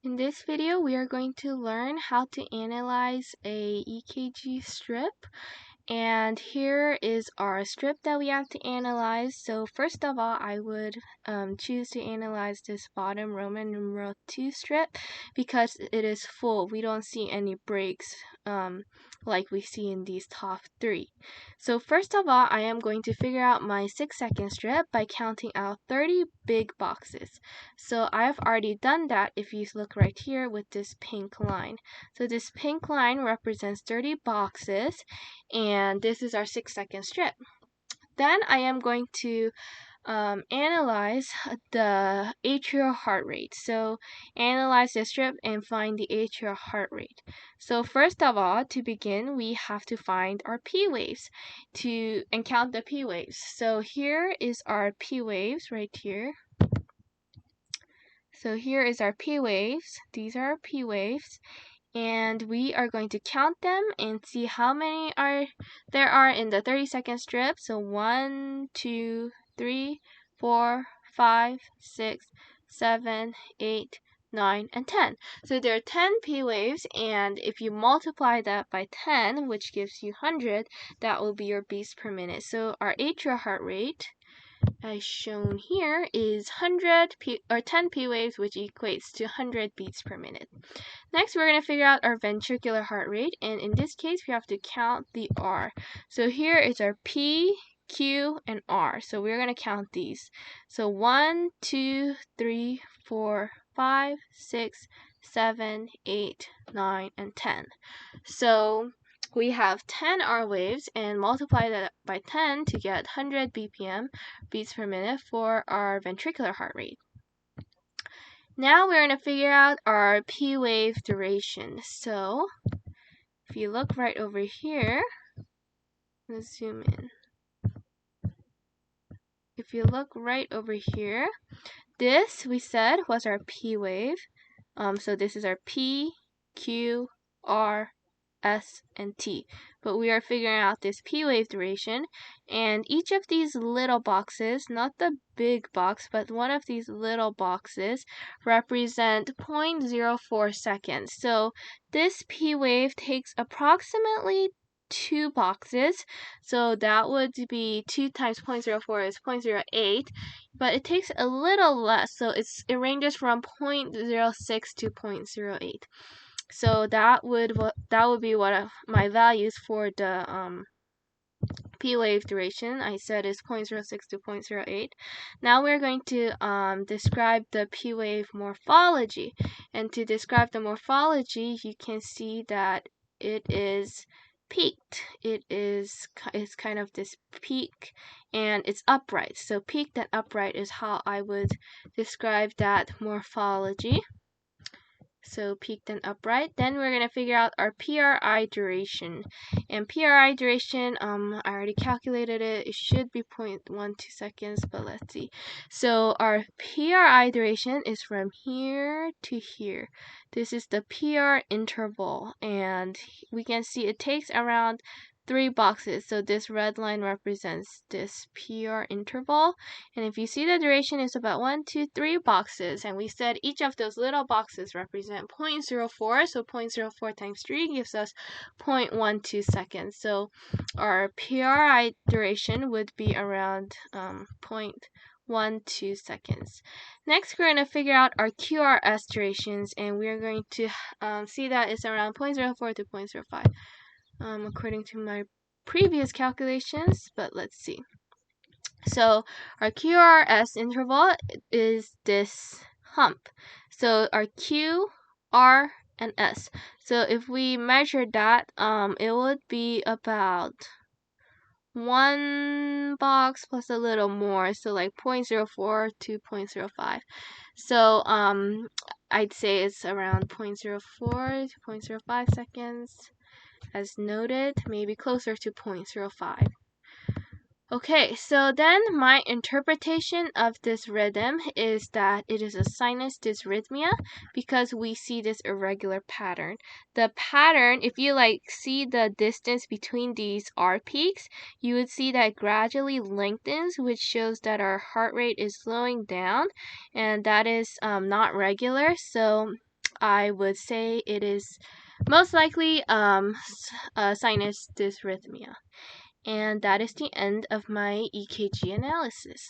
In this video, we are going to learn how to analyze a EKG strip. And here is our strip that we have to analyze. So first of all, I would choose to analyze this bottom Roman numeral 2 strip because it is full. We don't see any breaks like we see in these top 3. So first of all, I am going to figure out my 6-second strip by counting out 30 big boxes. So I've already done that if you look right here with this pink line. So this pink line represents 30 boxes, and this is our 6-second strip. Then I am going to analyze the atrial heart rate. So analyze the strip and find the atrial heart rate. So first of all, to begin, we have to find our P waves and count the P waves. So here is our P waves right here. So here is our P waves. These are our P waves. And we are going to count them and see how many there are in the 30-second strip. So 1, 2, 3, 4, 5, 6, 7, 8, 9, and 10. So there are 10 P waves, and if you multiply that by 10, which gives you 100, that will be your beats per minute. So our atrial heart rate, as shown here, is 10 P waves, which equates to 100 beats per minute. Next, we're going to figure out our ventricular heart rate, and in this case, we have to count the R. So here is our P, Q, and R. So we're going to count these. So 1, 2, 3, 4, 5, 6, 7, 8, 9, and 10. So we have 10 R waves and multiply that by 10 to get 100 BPM, beats per minute, for our ventricular heart rate. Now we're going to figure out our P wave duration. So if you look right over here, let's zoom in. If you look right over here, this we said was our P wave. So this is our P, Q, R, S, and T. But we are figuring out this P wave duration, and each of these little boxes, not the big box, but one of these little boxes, represent 0.04 seconds. So this P wave takes approximately 2 boxes, so that would be 2 times 0.04 is 0.08, but it takes a little less, so it ranges from 0.06 to 0.08. So that would be what my values for the P wave duration I said is 0.06 to 0.08. Now we're going to describe the P wave morphology, and to describe the morphology, you can see that it is peaked. It's kind of this peak, and it's upright. So peaked and upright is how I would describe that morphology. So peaked and upright. Then we're going to figure out our PRI duration. And PRI duration, I already calculated it. It should be 0.12 seconds, but let's see. So our PRI duration is from here to here. This is the PR interval, and we can see it takes around 3 boxes. So this red line represents this PR interval, and if you see, the duration is about 1, 2, 3 boxes, and we said each of those little boxes represent 0.04, so 0.04 times 3 gives us 0.12 seconds. So our PRI duration would be around 0.12 seconds. Next, we're going to figure out our QRS durations, and we're going to see that it's around 0.04 to 0.05. According to my previous calculations, but let's see. So our QRS interval is this hump. So our Q, R, and S. So if we measure that, it would be about 1 box plus a little more, so like 0.04 to 0.05. So I'd say it's around 0.04 to 0.05 seconds. As noted, maybe closer to 0.05. Okay, so then my interpretation of this rhythm is that it is a sinus dysrhythmia because we see this irregular pattern. The pattern, if you see the distance between these R peaks, you would see that it gradually lengthens, which shows that our heart rate is slowing down, and that is not regular. So I would say it is most likely sinus dysrhythmia. And that is the end of my EKG analysis.